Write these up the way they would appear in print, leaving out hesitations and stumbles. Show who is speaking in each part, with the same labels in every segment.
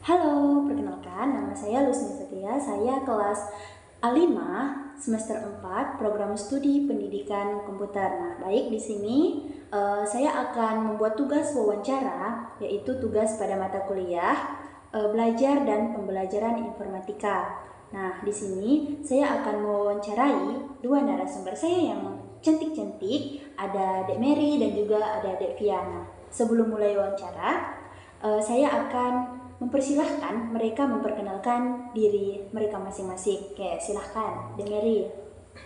Speaker 1: Halo, perkenalkan nama saya Lusni Setia. Saya kelas A5 semester 4 program studi pendidikan komputer. Nah, baik di sini saya akan membuat tugas wawancara, yaitu tugas pada mata kuliah belajar dan pembelajaran informatika. Nah, di sini saya akan mewawancarai dua narasumber saya yang cantik-cantik, ada Dek Mary dan juga ada Dek Viana. Sebelum mulai wawancara, saya akan mempersilahkan mereka memperkenalkan diri mereka masing-masing. Oke, silahkan, Dek Mary.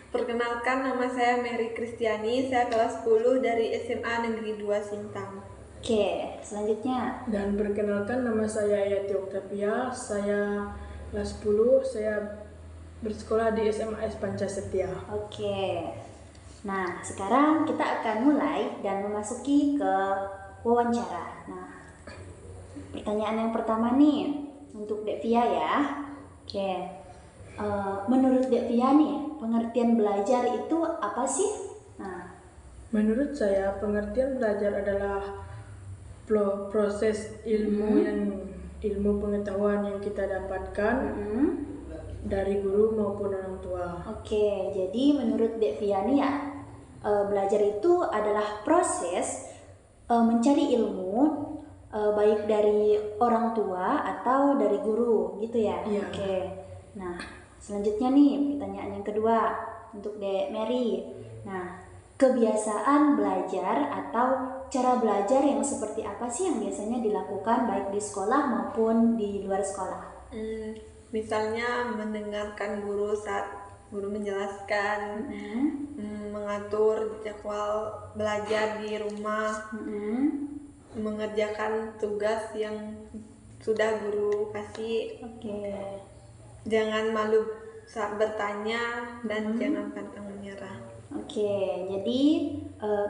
Speaker 2: Perkenalkan, nama saya Mary Kristiani, saya kelas 10 dari SMA Negeri 2 Sintang.
Speaker 1: Oke, selanjutnya.
Speaker 3: Dan perkenalkan, nama saya Yati Oktavia, saya kelas 10, saya bersekolah di SMA S Pancasetia.
Speaker 1: Oke. Nah, sekarang kita akan mulai dan memasuki ke wawancara. Nah, pertanyaan yang pertama nih untuk Dek Via ya. Oke. Menurut Dek Via nih, pengertian belajar itu apa sih? Nah,
Speaker 3: Menurut saya, pengertian belajar adalah proses ilmu pengetahuan yang kita dapatkan dari guru maupun orang tua.
Speaker 1: Oke, jadi menurut Dek Via nih ya, belajar itu adalah proses mencari ilmu baik dari orang tua atau dari guru gitu ya.
Speaker 3: Iya.
Speaker 1: Oke. Nah, selanjutnya nih pertanyaan yang kedua untuk Dek Mary. Nah, kebiasaan belajar atau cara belajar yang seperti apa sih yang biasanya dilakukan baik di sekolah maupun di luar sekolah?
Speaker 2: Misalnya mendengarkan guru saat guru menjelaskan, mengatur jadwal belajar di rumah, mengerjakan tugas yang sudah guru kasih.
Speaker 1: Oke.
Speaker 2: Jangan malu saat bertanya dan jangan pantang menyerah.
Speaker 1: Oke, jadi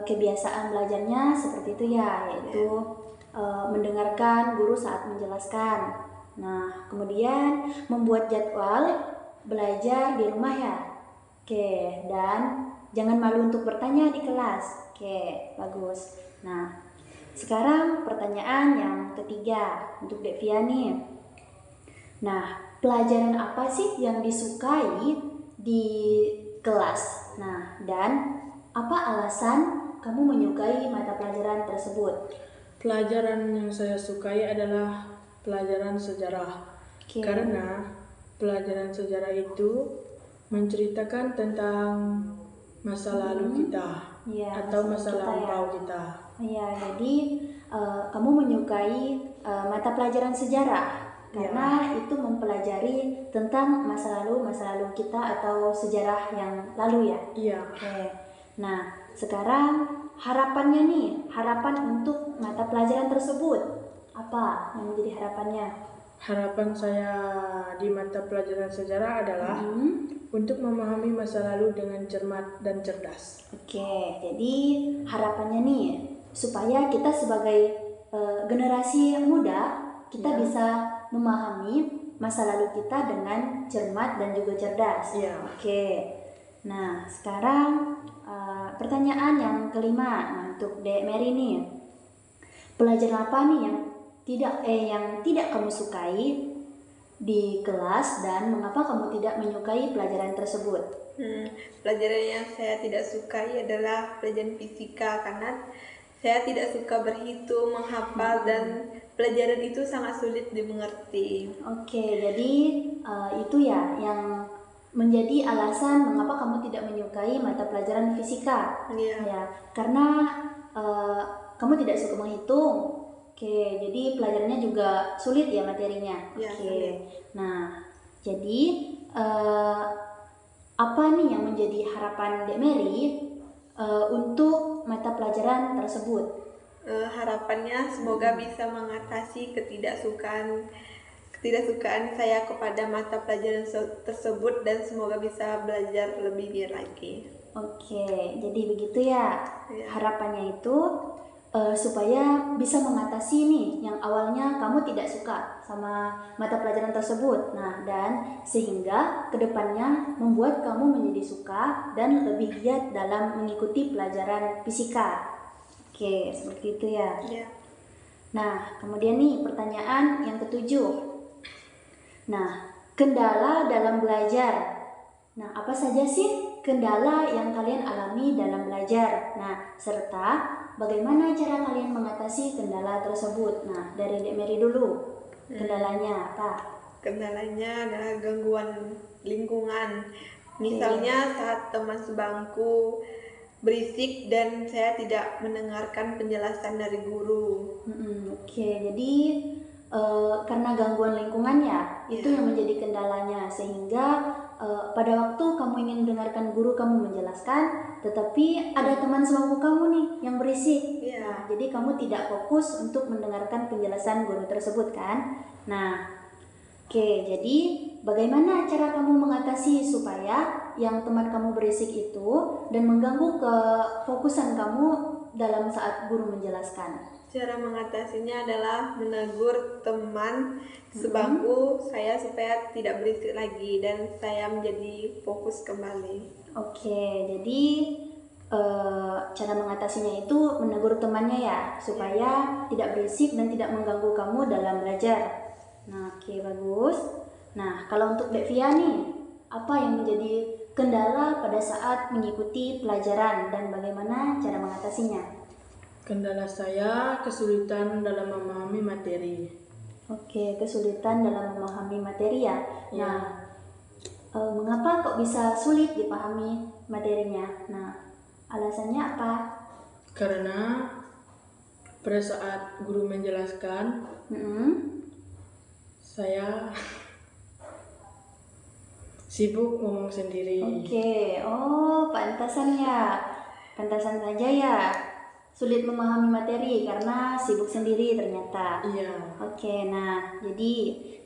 Speaker 1: kebiasaan belajarnya seperti itu ya, yaitu mendengarkan guru saat menjelaskan. Nah, kemudian membuat jadwal belajar di rumah ya. Oke, dan jangan malu untuk bertanya di kelas. Oke, bagus. Nah, sekarang pertanyaan yang ketiga untuk Dek Via nih. Nah, pelajaran apa sih yang disukai di kelas? Nah, dan apa alasan kamu menyukai mata pelajaran tersebut?
Speaker 3: Pelajaran yang saya sukai adalah pelajaran sejarah.
Speaker 1: Oke.
Speaker 3: Karena pelajaran sejarah itu menceritakan tentang masa lalu kita
Speaker 1: Iya,
Speaker 3: atau
Speaker 1: masa
Speaker 3: masa
Speaker 1: kita ya.
Speaker 3: lampau kita.
Speaker 1: Iya, jadi kamu menyukai mata pelajaran sejarah karena itu mempelajari tentang masa lalu kita atau sejarah yang lalu ya.
Speaker 3: Iya.
Speaker 1: Oke. Nah, sekarang harapan untuk mata pelajaran tersebut apa yang menjadi harapannya?
Speaker 3: Harapan saya di mata pelajaran sejarah adalah untuk memahami masa lalu dengan cermat dan cerdas.
Speaker 1: Oke, jadi harapannya nih supaya kita sebagai generasi muda kita bisa memahami masa lalu kita dengan cermat dan juga cerdas.
Speaker 3: Iya.
Speaker 1: Oke. Nah, sekarang pertanyaan yang kelima. Nah, untuk Dek Mary nih. Pelajaran apa nih yang tidak kamu sukai di kelas dan mengapa kamu tidak menyukai pelajaran tersebut?
Speaker 2: Pelajaran yang saya tidak sukai adalah pelajaran fisika karena saya tidak suka berhitung, menghafal, dan pelajaran itu sangat sulit dimengerti.
Speaker 1: Oke, jadi itu ya yang menjadi alasan mengapa kamu tidak menyukai mata pelajaran fisika.
Speaker 2: Iya.
Speaker 1: Ya, karena kamu tidak suka menghitung. Oke, jadi pelajarannya juga sulit ya materinya.
Speaker 2: Iya,
Speaker 1: Oke.
Speaker 2: sulit.
Speaker 1: Nah, jadi apa nih yang menjadi harapan Dek Mary untuk mata pelajaran tersebut?
Speaker 2: Harapannya semoga bisa mengatasi ketidaksukaan saya kepada mata pelajaran tersebut dan semoga bisa belajar lebih giat lagi.
Speaker 1: Oke, jadi begitu ya.
Speaker 2: Iya.
Speaker 1: Harapannya itu supaya bisa mengatasi nih yang awalnya kamu tidak suka sama mata pelajaran tersebut. Nah, dan sehingga kedepannya membuat kamu menjadi suka dan lebih giat dalam mengikuti pelajaran fisika. Oke, seperti itu ya.
Speaker 2: Iya.
Speaker 1: Nah, kemudian nih pertanyaan yang ketujuh. Nah, kendala dalam belajar. Nah, apa saja sih kendala yang kalian alami dalam belajar? Nah, serta bagaimana cara kalian mengatasi kendala tersebut? Nah, dari Dek Mary dulu. Kendalanya apa?
Speaker 2: Kendalanya adalah gangguan lingkungan. Misalnya saat teman sebangku berisik dan saya tidak mendengarkan penjelasan dari guru.
Speaker 1: Oke, jadi karena gangguan lingkungan ya, itu yang menjadi kendalanya, sehingga pada waktu kamu ingin mendengarkan guru kamu menjelaskan, tetapi ada teman sebangku kamu nih yang berisik. Nah, jadi kamu tidak fokus untuk mendengarkan penjelasan guru tersebut kan? Nah, oke, jadi bagaimana cara kamu mengatasi supaya yang teman kamu berisik itu dan mengganggu kefokusan kamu dalam saat guru menjelaskan?
Speaker 2: Cara mengatasinya adalah menegur teman sebangku saya supaya tidak berisik lagi dan saya menjadi fokus kembali.
Speaker 1: Oke, jadi cara mengatasinya itu menegur temannya ya, supaya tidak berisik dan tidak mengganggu kamu dalam belajar. Nah, oke, bagus. Nah, kalau untuk Dek Via nih, apa yang menjadi kendala pada saat mengikuti pelajaran dan bagaimana cara mengatasinya?
Speaker 3: Kendala saya kesulitan dalam memahami materi.
Speaker 1: Oke, kesulitan dalam memahami materi ya. Nah, mengapa kok bisa sulit dipahami materinya? Nah, alasannya apa?
Speaker 3: Karena pada saat guru menjelaskan, saya sibuk ngomong sendiri.
Speaker 1: Oke, oh pantasan ya. Pantasan saja ya. Sulit memahami materi karena sibuk sendiri ternyata.
Speaker 3: Iya.
Speaker 1: Oke, nah jadi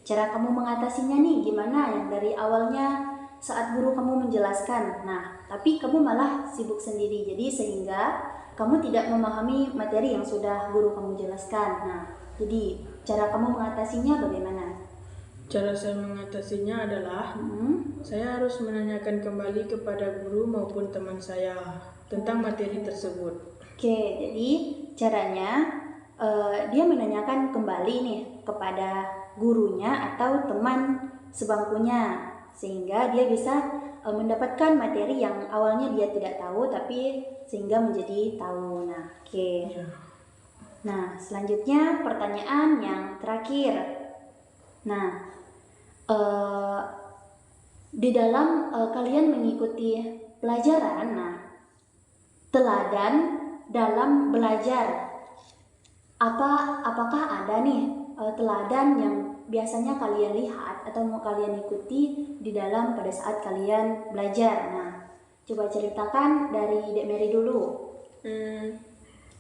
Speaker 1: cara kamu mengatasinya nih gimana yang dari awalnya saat guru kamu menjelaskan. Nah, tapi kamu malah sibuk sendiri. Jadi sehingga kamu tidak memahami materi yang sudah guru kamu jelaskan. Nah, jadi cara kamu mengatasinya bagaimana?
Speaker 3: Cara saya mengatasinya adalah saya harus menanyakan kembali kepada guru maupun teman saya tentang materi tersebut.
Speaker 1: Oke, jadi caranya dia menanyakan kembali nih kepada gurunya atau teman sebangkunya sehingga dia bisa mendapatkan materi yang awalnya dia tidak tahu tapi sehingga menjadi tahu. Nah, oke. Nah, selanjutnya pertanyaan yang terakhir. Nah, di dalam kalian mengikuti pelajaran, nah teladan dalam belajar apakah ada nih teladan yang biasanya kalian lihat atau mau kalian ikuti di dalam pada saat kalian belajar? Nah, coba ceritakan dari Dek Mary dulu.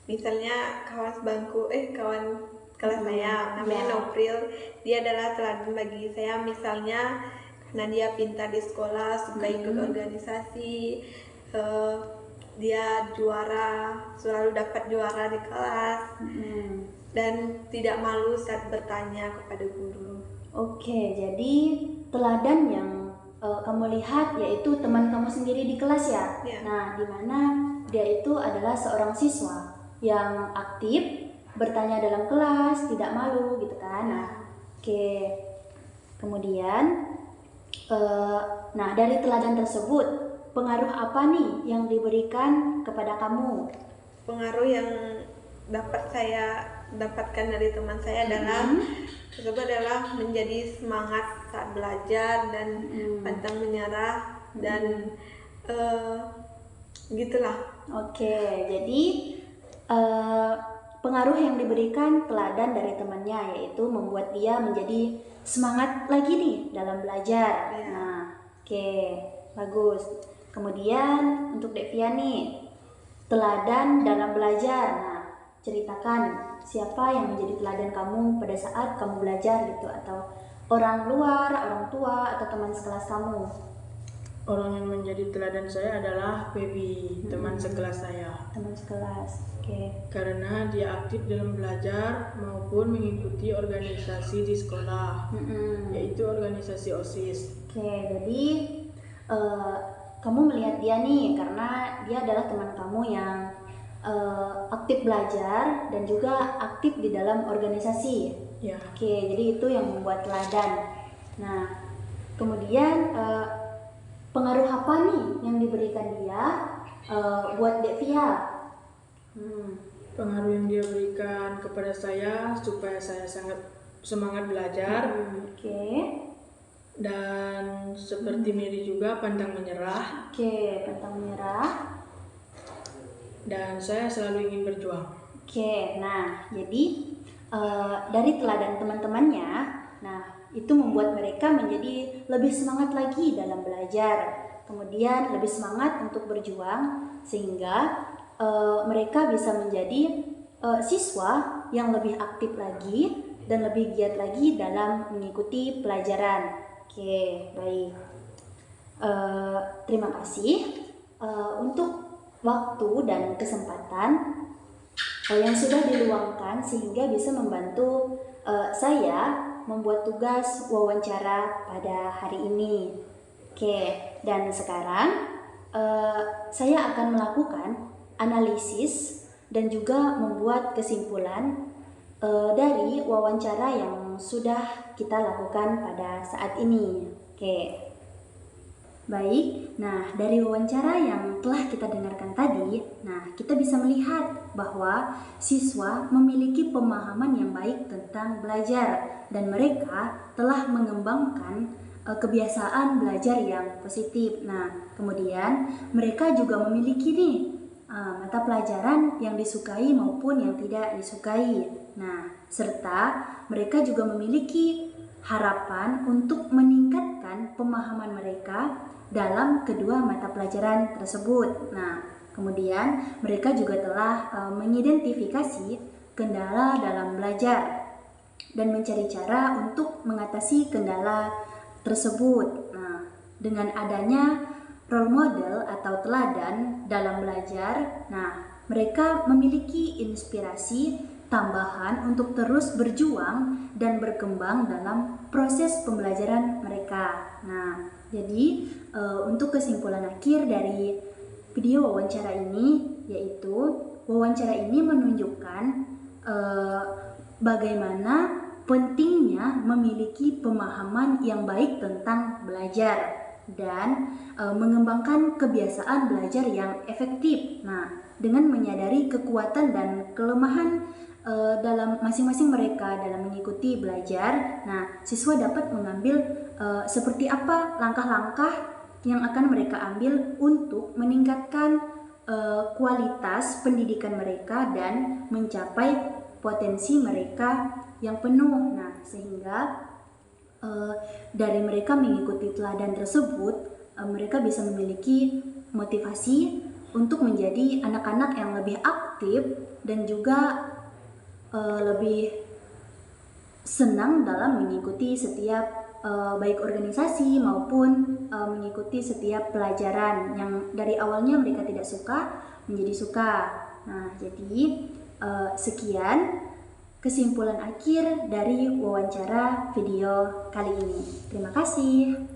Speaker 2: Misalnya kawan kelas saya namanya Nopril, dia adalah teladan bagi saya. Misalnya karena dia pintar di sekolah, suka ikut organisasi, dia juara, selalu dapat juara di kelas, dan tidak malu saat bertanya kepada guru.
Speaker 1: Oke, jadi teladan yang kamu lihat yaitu teman kamu sendiri di kelas ya? Nah, di mana dia itu adalah seorang siswa yang aktif, bertanya dalam kelas, tidak malu gitu kan? Nah, oke. Kemudian, nah dari teladan tersebut, pengaruh apa nih yang diberikan kepada kamu?
Speaker 2: Pengaruh yang dapat saya dapatkan dari teman saya adalah menjadi semangat saat belajar dan pantang menyerah dan gitulah.
Speaker 1: Oke, jadi pengaruh yang diberikan teladan dari temannya yaitu membuat dia menjadi semangat lagi nih dalam belajar. Nah, oke, bagus. Kemudian untuk Dek Via nih, teladan dalam belajar. Nah, ceritakan siapa yang menjadi teladan kamu pada saat kamu belajar gitu, atau orang luar, orang tua, atau teman sekelas kamu.
Speaker 3: Orang yang menjadi teladan saya adalah Baby, teman sekelas saya.
Speaker 1: Teman sekelas, oke.
Speaker 3: Karena dia aktif dalam belajar maupun mengikuti organisasi di sekolah, yaitu organisasi OSIS.
Speaker 1: Oke, jadi kamu melihat dia nih karena dia adalah teman kamu yang aktif belajar dan juga aktif di dalam organisasi.
Speaker 3: Ya.
Speaker 1: Oke, jadi itu yang membuat teladan. Nah, kemudian pengaruh apa nih yang diberikan dia buat Devia?
Speaker 3: Pengaruh yang dia berikan kepada saya supaya saya sangat semangat belajar.
Speaker 1: Oke.
Speaker 3: Dan seperti Mary juga pantang menyerah.
Speaker 1: Oke, pantang menyerah.
Speaker 3: Dan saya selalu ingin berjuang.
Speaker 1: Oke, nah jadi dari teladan teman-temannya, nah itu membuat mereka menjadi lebih semangat lagi dalam belajar. Kemudian lebih semangat untuk berjuang sehingga mereka bisa menjadi siswa yang lebih aktif lagi dan lebih giat lagi dalam mengikuti pelajaran. Oke, baik. Terima kasih untuk waktu dan kesempatan yang sudah diluangkan sehingga bisa membantu saya membuat tugas wawancara pada hari ini. Oke, dan sekarang saya akan melakukan analisis dan juga membuat kesimpulan dari wawancara yang sudah kita lakukan pada saat ini. Oke. Baik, nah dari wawancara yang telah kita dengarkan tadi, nah kita bisa melihat bahwa siswa memiliki pemahaman yang baik tentang belajar dan mereka telah mengembangkan kebiasaan belajar yang positif. Nah, kemudian mereka juga memiliki nih mata pelajaran yang disukai maupun yang tidak disukai. Nah, serta mereka juga memiliki harapan untuk meningkatkan pemahaman mereka dalam kedua mata pelajaran tersebut. Nah, kemudian mereka juga telah mengidentifikasi kendala dalam belajar dan mencari cara untuk mengatasi kendala tersebut. Nah, dengan adanya role model atau teladan dalam belajar, nah mereka memiliki inspirasi tambahan untuk terus berjuang dan berkembang dalam proses pembelajaran mereka. Nah, jadi untuk kesimpulan akhir dari video wawancara ini, yaitu wawancara ini menunjukkan bagaimana pentingnya memiliki pemahaman yang baik tentang belajar dan mengembangkan kebiasaan belajar yang efektif. Nah, dengan menyadari kekuatan dan kelemahan dalam masing-masing mereka dalam mengikuti belajar, nah siswa dapat mengambil seperti apa langkah-langkah yang akan mereka ambil untuk meningkatkan kualitas pendidikan mereka dan mencapai potensi mereka yang penuh. Nah, sehingga dari mereka mengikuti teladan tersebut, mereka bisa memiliki motivasi untuk menjadi anak-anak yang lebih aktif dan juga lebih senang dalam mengikuti setiap baik organisasi maupun mengikuti setiap pelajaran yang dari awalnya mereka tidak suka menjadi suka. Nah, jadi sekian kesimpulan akhir dari wawancara video kali ini. Terima kasih.